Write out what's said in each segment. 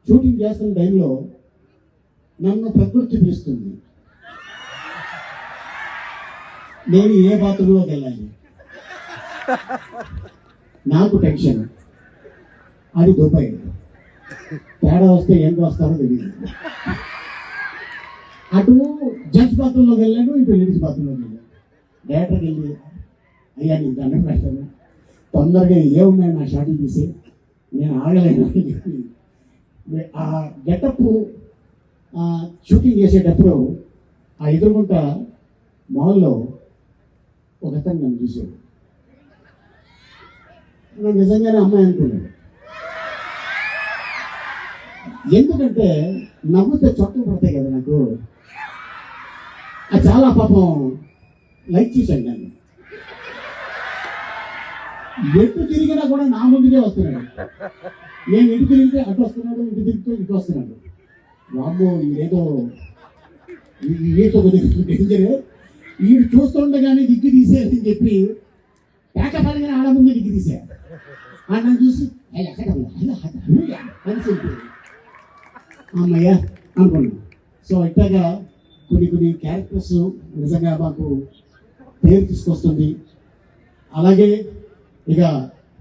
Shooting చేస్తున్న టైంలో నన్ను ప్రకృతి పిలుస్తుంది. నేను ఏ బాత్రూంలోకి వెళ్ళాలి, నాకు టెన్షన్. అది దుబాయ్, తేడా వస్తే ఏం వస్తారో తెలియదు. అటు జడ్జ్ బాత్రూంలోకి వెళ్ళాను, ఇటు లేడీస్ బాత్రూంలోకి వెళ్ళాను. డైరెక్టర్కి వెళ్ళి, అయ్యా నీకు దండం పెట్టాను, తొందరగా ఏమున్నాయి నా షాట్లు తీసి, నేను ఆగలేను అని చెప్పి ఆ గెటప్ షూటింగ్ చేసేటప్పుడు ఆ ఎదురుగుంట మాల్లో ఒక అతను నన్ను చూశాడు. నేను నిజంగానే అమ్మాయి అనుకున్నాను. ఎందుకంటే నవ్వుతే చొట్టలు పడతాయి కదా నాకు. అది చాలా పాపం లైక్ చేశాను. నన్ను ఎటు తిరిగినా కూడా నా ముందుకే వస్తున్నాడు. నేను ఇటు తిరిగితే అటు వస్తున్నాడు, ఇటు తిరిగితే ఇటు వస్తున్నాడు. వామ్మో ఇదేదో డేంజర్. వీడు చూస్తుండగానే దిగ్గు తీసేయాలని చెప్పి పేకపడిగానే ఆడ ముందే దిగ్గు తీసేయాలి. నన్ను చూసి అని చెప్పి అమ్మయ్య అనుకున్నాను. సో ఇట్లాగా కొన్ని క్యారెక్టర్స్ నిజంగా మాకు పేరు తీసుకొస్తుంది. అలాగే ఇక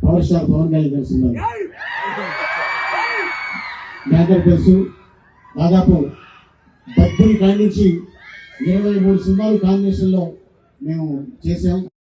పవర్ స్టార్ పవన్ కళ్యాణ్ గారి సినిమాలు మీ అందరూ తెలుసు. దాదాపు బద్రీ కాడి నుంచి 23 సినిమాలు కాంబినేషన్లో మేము చేసాం.